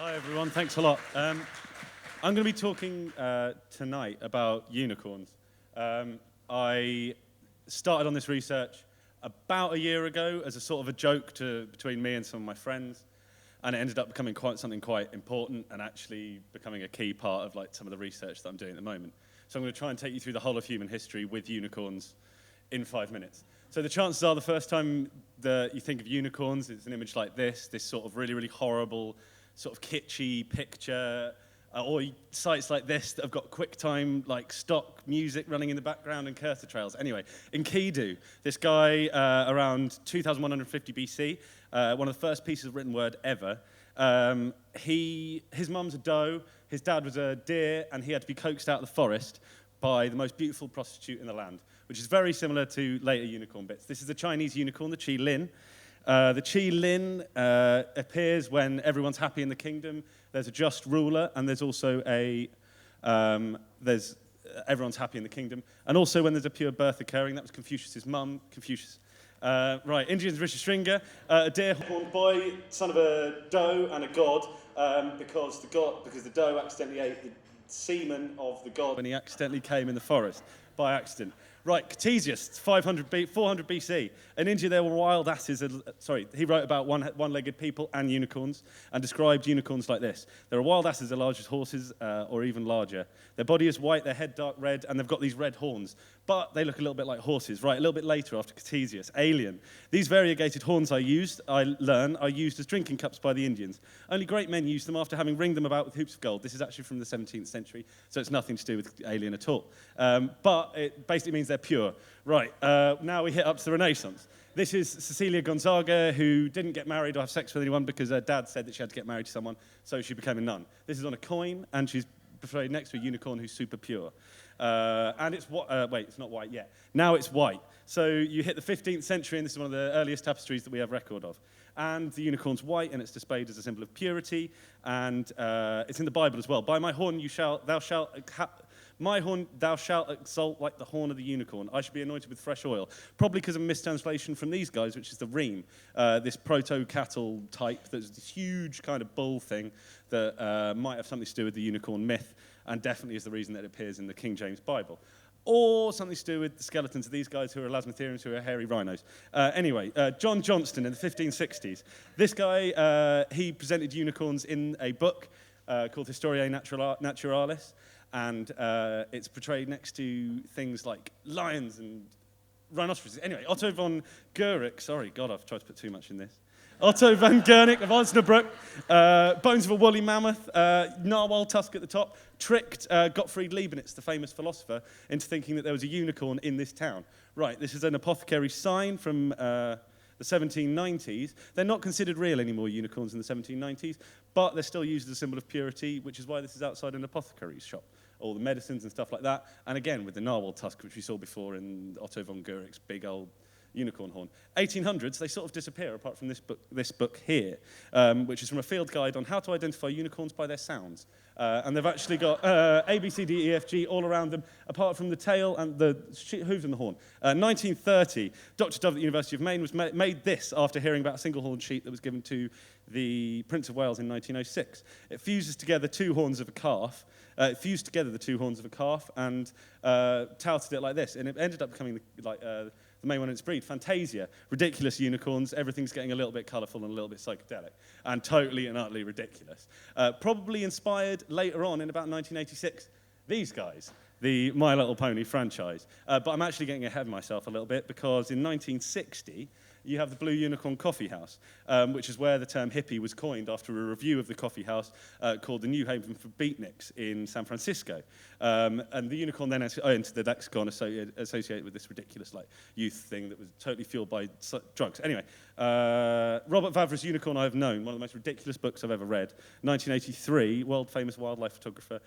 Hi everyone, thanks a lot. I'm going to be talking tonight about unicorns. I started on this research about a year ago as a sort of a joke between me and some of my friends, and it ended up becoming something quite important and actually becoming a key part of some of the research that I'm doing at the moment. So I'm going to try and take you through the whole of human history with unicorns in 5 minutes. So the chances are the first time that you think of unicorns, it's an image like this sort of really, really horrible, sort of kitschy picture, or sites like this that have got QuickTime, stock music running in the background and cursor trails. Anyway, Enkidu, this guy around 2150 BC, one of the first pieces of written word ever. His mum's a doe, his dad was a deer, and he had to be coaxed out of the forest by the most beautiful prostitute in the land, which is very similar to later unicorn bits. This is the Chinese unicorn, the Qi Lin. The Qi Lin appears when everyone's happy in the kingdom. There's a just ruler, and there's also everyone's happy in the kingdom. And also when there's a pure birth occurring, that was Confucius's mum, Confucius. Right, Indian's Rishyasringa, a deer-horned boy, son of a doe and a god, because the doe accidentally ate the semen of the god when he accidentally came in the forest by accident. Right, Ctesias, 400 BC. In India, there were wild asses. He wrote about one-legged people and unicorns and described unicorns like this. There are wild asses as large as horses or even larger. Their body is white, their head dark red, and they've got these red horns. But they look a little bit like horses. Right, a little bit later after Ctesias, alien. These variegated horns are used as drinking cups by the Indians. Only great men used them after having ringed them about with hoops of gold. This is actually from the 17th century, so it's nothing to do with alien at all. But it basically means they're pure. Right, now we hit up to the Renaissance. This is Cecilia Gonzaga, who didn't get married or have sex with anyone because her dad said that she had to get married to someone, so she became a nun. This is on a coin, and she's portrayed next to a unicorn who's super pure. And it's it's not white yet. Now it's white. So you hit the 15th century, and this is one of the earliest tapestries that we have record of. And the unicorn's white, and it's displayed as a symbol of purity, and it's in the Bible as well. By my horn thou shalt exalt like the horn of the unicorn. I should be anointed with fresh oil. Probably because of a mistranslation from these guys, which is the reem, this proto-cattle type. There's this huge kind of bull thing that might have something to do with the unicorn myth, and definitely is the reason that it appears in the King James Bible. Or something to do with the skeletons of these guys who are elasmotheriums, who are hairy rhinos. John Johnston in the 1560s. This guy, he presented unicorns in a book called Historiae Naturalis, and it's portrayed next to things like lions and rhinoceroses. Anyway, Otto von Guericke, sorry, God, I've tried to put too much in this. Otto von Guericke of Osnabrück, bones of a woolly mammoth, narwhal tusk at the top, tricked Gottfried Leibniz, the famous philosopher, into thinking that there was a unicorn in this town. Right, this is an apothecary sign from the 1790s. They're not considered real anymore, unicorns in the 1790s, but they're still used as a symbol of purity, which is why this is outside an apothecary's shop. All the medicines and stuff like that. And again, with the narwhal tusk, which we saw before in Otto von Guericke's big old unicorn horn. 1800s, they sort of disappear, apart from this book here, which is from a field guide on how to identify unicorns by their sounds. And they've actually got A, B, C, D, E, F, G all around them, apart from the tail and the hooves and the horn. 1930, Dr. Dove at the University of Maine made this after hearing about a single-horned sheep that was given to the Prince of Wales in 1906. It fuses together two horns of a calf. It fused together the two horns of a calf and touted it like this. And it ended up becoming the main one in its breed, Fantasia. Ridiculous unicorns, everything's getting a little bit colourful and a little bit psychedelic, and totally and utterly ridiculous. Probably inspired later on in about 1986, these guys, the My Little Pony franchise. But I'm actually getting ahead of myself a little bit, because in 1960, you have the Blue Unicorn Coffee House, which is where the term hippie was coined after a review of the coffee house called the New Haven for Beatniks in San Francisco. And the unicorn then entered the lexicon associated with this ridiculous youth thing that was totally fueled by drugs. Anyway, Robert Vavra's Unicorn I Have Known, one of the most ridiculous books I've ever read. 1983, world-famous wildlife photographer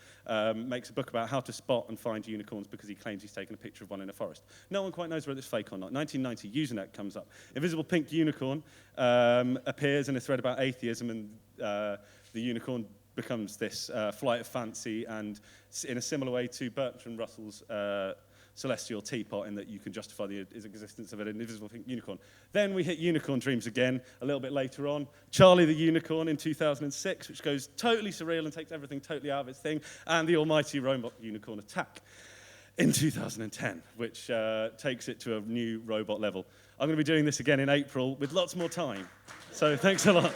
makes a book about how to spot and find unicorns because he claims he's taken a picture of one in a forest. No one quite knows whether it's fake or not. 1990, Usenet comes up. Invisible pink unicorn appears in a thread about atheism, and the unicorn becomes this flight of fancy, and in a similar way to Bertrand Russell's celestial teapot in that you can justify the existence of an invisible unicorn. Then we hit unicorn dreams again a little bit later on. Charlie the Unicorn in 2006, which goes totally surreal and takes everything totally out of its thing, and the almighty robot unicorn attack in 2010, which takes it to a new robot level. I'm going to be doing this again in April with lots more time. So thanks a lot.